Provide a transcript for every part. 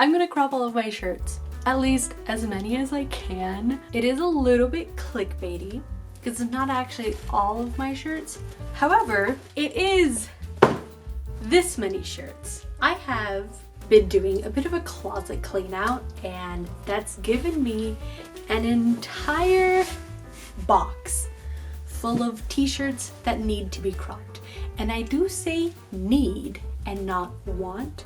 I'm gonna crop all of my shirts, at least as many as I can. It is a little bit clickbaity because it's not actually all of my shirts. However, it is this many shirts. I have been doing a bit of a closet clean out, and that's given me an entire box full of t-shirts that need to be cropped. And I do say need and not want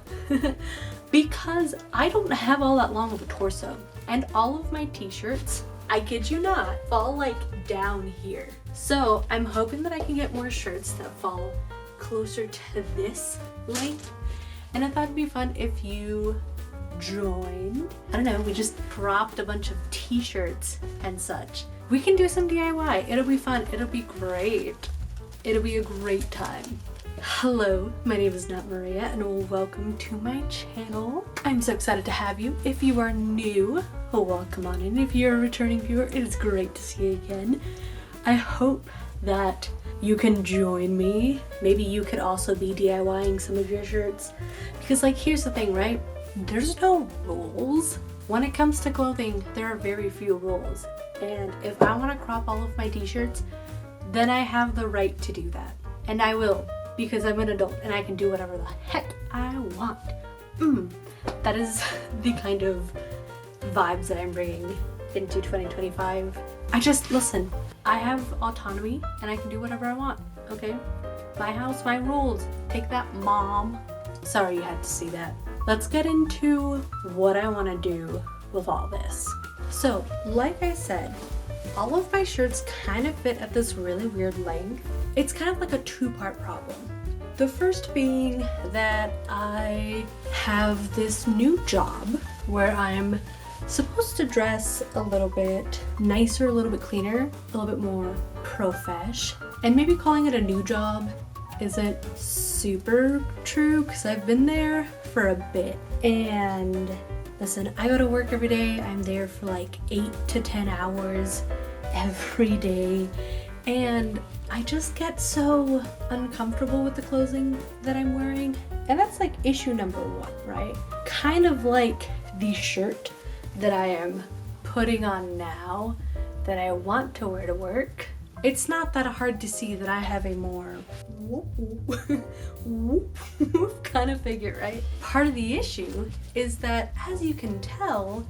because I don't have all that long of a torso, and all of my t-shirts, I kid you not, fall like down here. So I'm hoping that I can get more shirts that fall closer to this length, and I thought it'd be fun if you joined. I don't know, we just cropped a bunch of t-shirts and such. We can do some DIY. It'll be fun. It'll be great. It'll be a great time. Hello, my name is Nat Maria and welcome to my channel. I'm so excited to have you. If you are new, welcome on in. If you're a returning viewer, it is great to see you again. I hope that you can join me. Maybe you could also be DIYing some of your shirts. Because like, here's the thing, right? There's no rules. When it comes to clothing, there are very few rules. And if I want to crop all of my t-shirts, then I have the right to do that. And I will, because I'm an adult and I can do whatever the heck I want. That is the kind of vibes that I'm bringing into 2025. Listen, I have autonomy and I can do whatever I want, okay? My house, my rules. Take that, mom. Sorry you had to see that. Let's get into what I want to do with all this. So, like I said, all of my shirts kind of fit at this really weird length. It's kind of like a two-part problem. The first being that I have this new job where I'm supposed to dress a little bit nicer, a little bit cleaner, a little bit more profesh. And maybe calling it a new job isn't super true because I've been there for a bit. And listen, I go to work every day. I'm there for like 8 to 10 hours every day. And I just get so uncomfortable with the clothing that I'm wearing. And that's like issue number one, right? Kind of like the shirt that I am putting on now that I want to wear to work. It's not that hard to see that I have a more kind of figure, right? Part of the issue is that, as you can tell,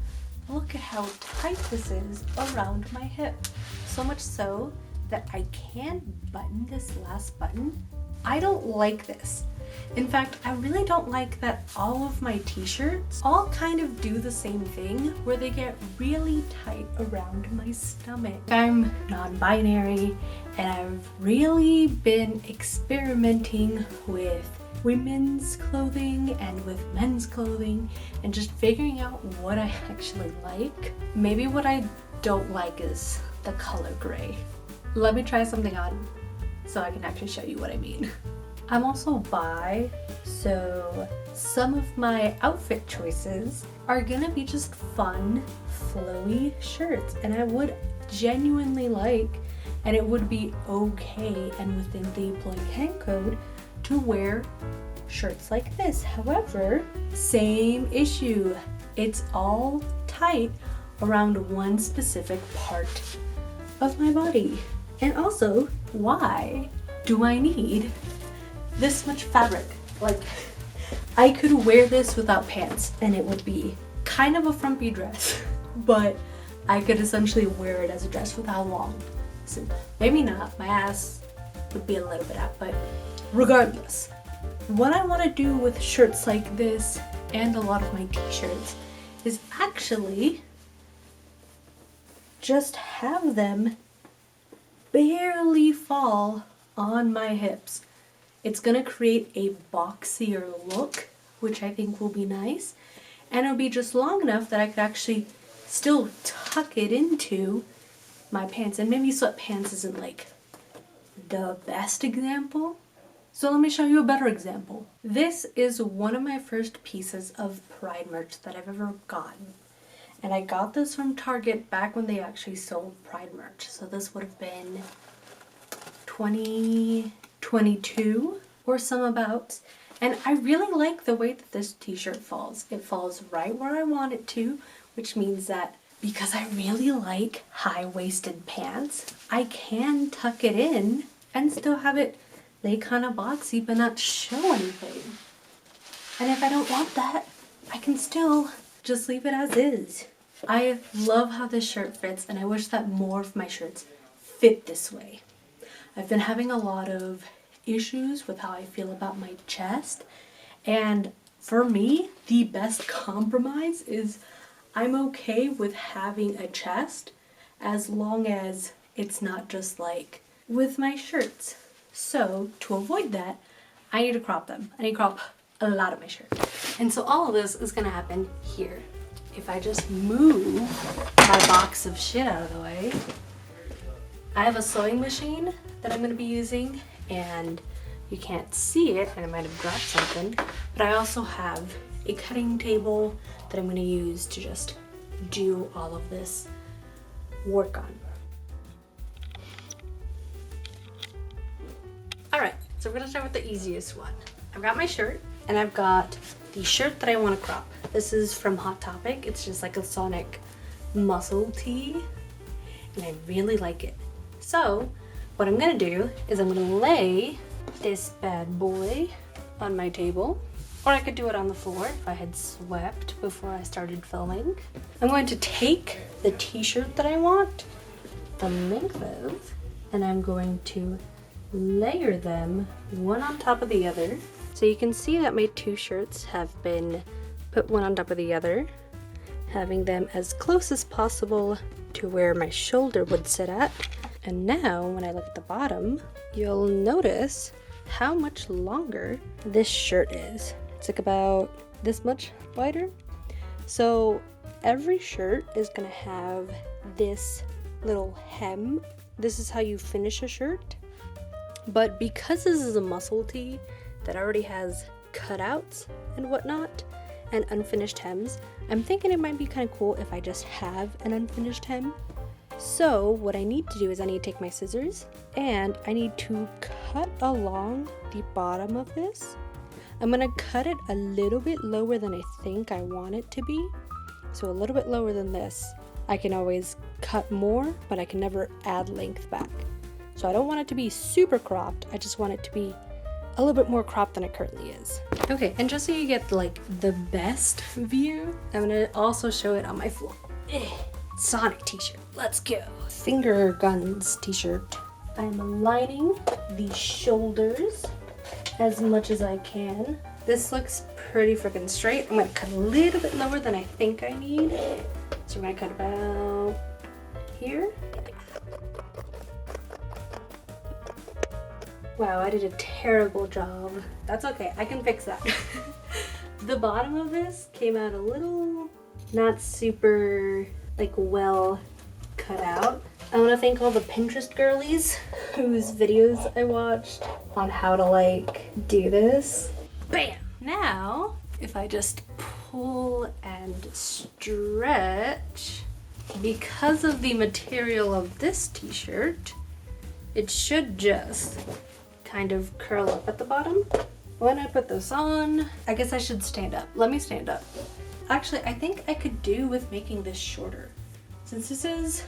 look at how tight this is around my hip. So much so that I can't button this last button. I don't like this. In fact, I really don't like that all of my t-shirts all kind of do the same thing where they get really tight around my stomach. I'm non-binary and I've really been experimenting with women's clothing and with men's clothing and just figuring out what I actually like. Maybe what I don't like is the color gray. Let me try something on so I can actually show you what I mean. I'm also bi, so some of my outfit choices are gonna be just fun, flowy shirts, and I would genuinely like, and it would be okay and within the employee hand code to wear shirts like this. However, same issue. It's all tight around one specific part of my body. And also, why do I need this much fabric? Like, I could wear this without pants and it would be kind of a frumpy dress, but I could essentially wear it as a dress with how long. So maybe not, my ass would be a little bit out, but regardless, what I want to do with shirts like this and a lot of my t-shirts is actually just have them barely fall on my hips. It's gonna create a boxier look, which I think will be nice, and it'll be just long enough that I could actually still tuck it into my pants. And maybe sweatpants isn't like the best example, so let me show you a better example. This is one of my first pieces of Pride merch that I've ever gotten. And I got this from Target back when they actually sold Pride merch. So this would have been 2022 or some abouts. And I really like the way that this t-shirt falls. It falls right where I want it to, which means that because I really like high-waisted pants, I can tuck it in and still have it lay kind of boxy but not show anything. And if I don't want that, I can still just leave it as is. I love how this shirt fits, and I wish that more of my shirts fit this way. I've been having a lot of issues with how I feel about my chest, and for me, the best compromise is I'm okay with having a chest as long as it's not just like with my shirts. So to avoid that, I need to crop them. I need to crop a lot of my shirts. And so all of this is gonna happen here. If I just move my box of shit out of the way, I have a sewing machine that I'm gonna be using, and you can't see it and I might have dropped something, but I also have a cutting table that I'm gonna use to just do all of this work on. All right, so we're gonna start with the easiest one. I've got my shirt and I've got the shirt that I wanna crop. This is from Hot Topic. It's just like a Sonic muscle tee, and I really like it. So what I'm gonna do is I'm gonna lay this bad boy on my table, or I could do it on the floor if I had swept before I started filming. I'm going to take the t-shirt that I want, the length of, and I'm going to layer them one on top of the other. So you can see that my two shirts have been put one on top of the other, having them as close as possible to where my shoulder would sit at. And now when I look at the bottom, you'll notice how much longer this shirt is. It's like about this much wider. So every shirt is gonna have this little hem. This is how you finish a shirt. But because this is a muscle tee that already has cutouts and whatnot and unfinished hems, I'm thinking it might be kind of cool if I just have an unfinished hem. So what I need to do is I need to take my scissors and I need to cut along the bottom of this. I'm gonna cut it a little bit lower than I think I want it to be. So a little bit lower than this. I can always cut more, but I can never add length back. So I don't want it to be super cropped. I just want it to be a little bit more cropped than it currently is. Okay, and just so you get like the best view, I'm gonna also show it on my floor. Sonic t-shirt, let's go. Finger guns t-shirt. I'm aligning the shoulders as much as I can. This looks pretty freaking straight. I'm gonna cut a little bit lower than I think I need. So we're gonna cut about here. Wow, I did a terrible job. That's okay, I can fix that. The bottom of this came out a little not super like well cut out. I want to thank all the Pinterest girlies whose videos I watched on how to like do this. Bam! Now, if I just pull and stretch, because of the material of this t-shirt, it should just kind of curl up at the bottom. When I put this on, I guess I should stand up. Let me stand up. Actually, I think I could do with making this shorter. Since this is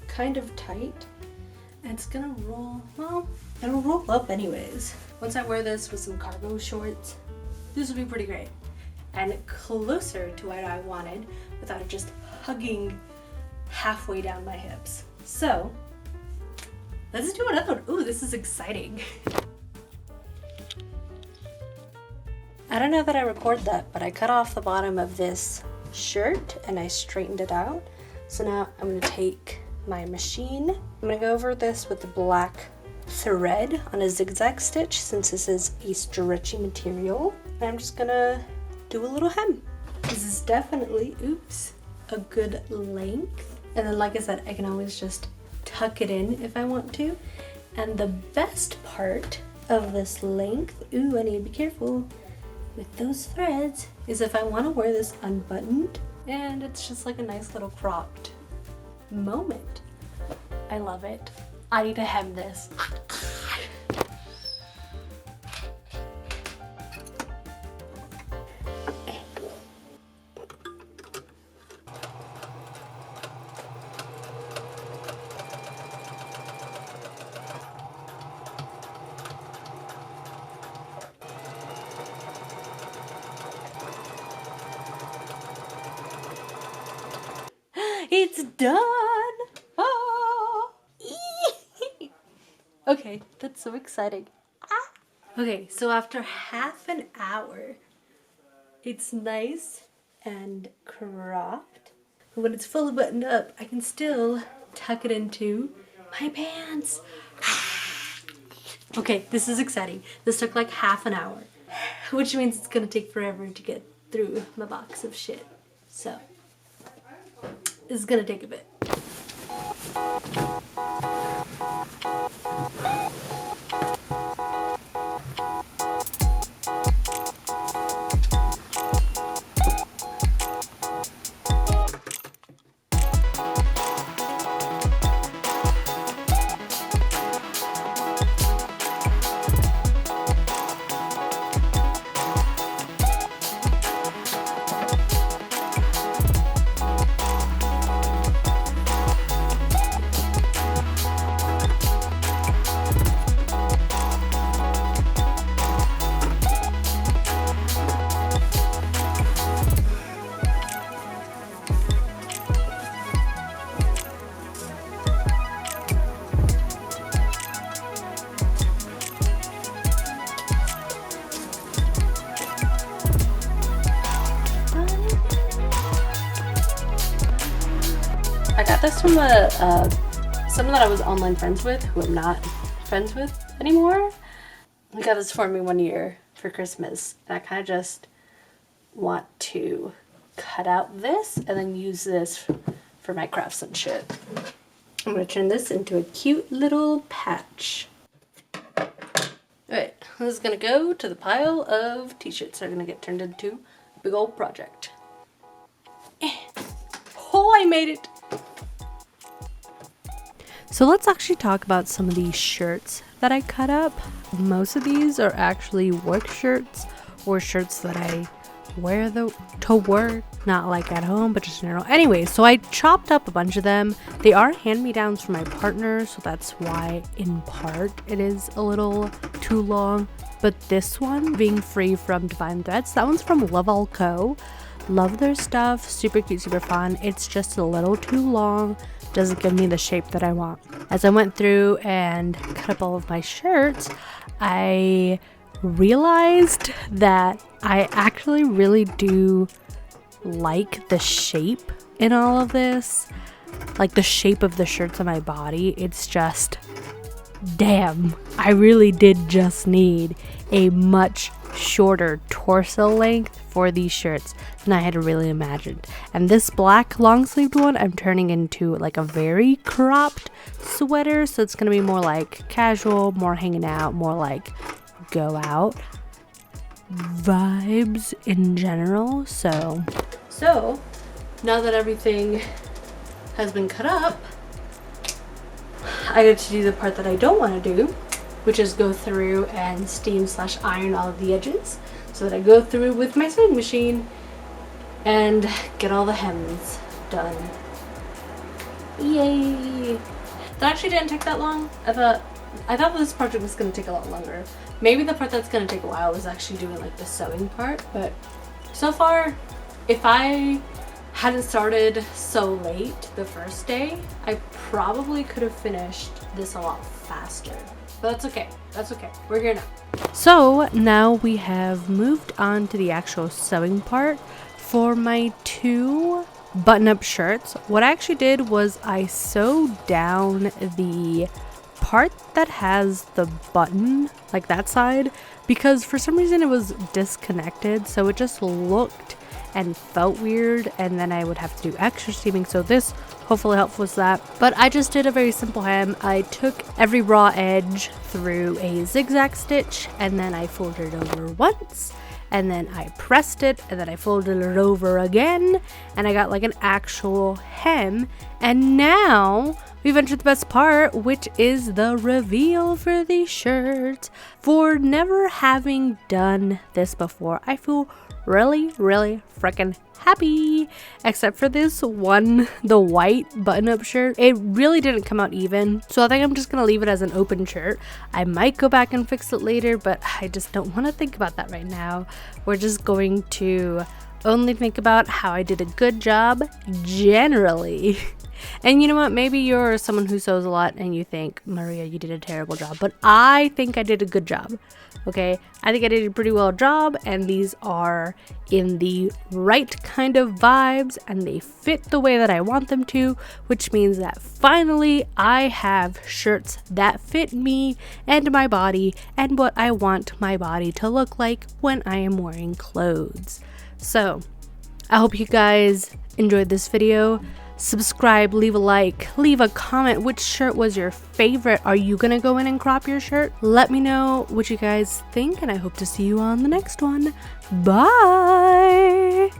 kind of tight, it's gonna roll, well, it'll roll up anyways. Once I wear this with some cargo shorts, this will be pretty great. And closer to what I wanted without it just hugging halfway down my hips. So, let's do another one. Ooh, this is exciting. I don't know that I recorded that, but I cut off the bottom of this shirt and I straightened it out. So now I'm gonna take my machine. I'm gonna go over this with the black thread on a zigzag stitch since this is a stretchy material. And I'm just gonna do a little hem. This is definitely, oops, a good length. And then like I said, I can always just tuck it in if I want to. And the best part of this length, ooh, I need to be careful with those threads, is if I want to wear this unbuttoned and it's just like a nice little cropped moment. I love it. I need to hem this. It's done. Oh. Okay, that's so exciting. Okay, so after half an hour, it's nice and cropped. But when it's fully buttoned up, I can still tuck it into my pants. Okay, this is exciting. This took like half an hour, which means it's gonna take forever to get through my box of shit. So, this is gonna take a bit. I got this from someone that I was online friends with, who I'm not friends with anymore. He got this for me one year for Christmas, and I kind of just want to cut out this and then use this for my crafts and shit. I'm gonna turn this into a cute little patch. Alright, this is gonna go to the pile of t-shirts that are gonna get turned into a big old project. Oh, I made it! So let's actually talk about some of these shirts that I cut up. Most of these are actually work shirts or shirts that I wear to work, not like at home, but just in general. Anyway, so I chopped up a bunch of them. They are hand-me-downs from my partner, so that's why in part it is a little too long. But this one, being free from Divine Threads, that one's from Love All Co. Love their stuff, super cute, super fun. It's just a little too long. Doesn't give me the shape that I want. As I went through and cut up all of my shirts, I realized that I actually really do like the shape in all of this. Like the shape of the shirts on my body. It's just, damn, I really did just need a much shorter torso length for these shirts than I had really imagined. And this black long sleeved one I'm turning into like a very cropped sweater, so it's gonna be more like casual, more hanging out, more like go out vibes in general. So now that everything has been cut up, I get to do the part that I don't want to do, which is go through and steam/iron all of the edges, so that I go through with my sewing machine and get all the hems done. Yay! That actually didn't take that long. I thought this project was going to take a lot longer. Maybe the part that's going to take a while was actually doing like the sewing part, but so far, if I hadn't started so late the first day, I probably could have finished this a lot faster. But that's okay. That's okay. We're here now. So now we have moved on to the actual sewing part. For my 2 button-up shirts, what I actually did was I sewed down the part that has the button, like that side, because for some reason it was disconnected, so it just looked and felt weird, and then I would have to do extra steaming, so this hopefully helps with that. But I just did a very simple hem. I took every raw edge through a zigzag stitch, and then I folded it over once, and then I pressed it, and then I folded it over again, and I got like an actual hem. And now we've entered the best part, which is the reveal for the shirt. For never having done this before, I feel really freaking happy, except for this one, the white button-up shirt. It really didn't come out even, so I think I'm just gonna leave it as an open shirt. I might go back and fix it later, but I just don't want to think about that right now. We're just going to only think about how I did a good job generally. And you know what? Maybe you're someone who sews a lot and you think, Maria, you did a terrible job. But I think I did a good job. Okay? I think I did a pretty well job, and these are in the right kind of vibes and they fit the way that I want them to, which means that finally I have shirts that fit me and my body and what I want my body to look like when I am wearing clothes. So, I hope you guys enjoyed this video. Subscribe, leave a like, leave a comment. Which shirt was your favorite? Are you gonna go in and crop your shirt? Let me know what you guys think, and I hope to see you on the next one. Bye!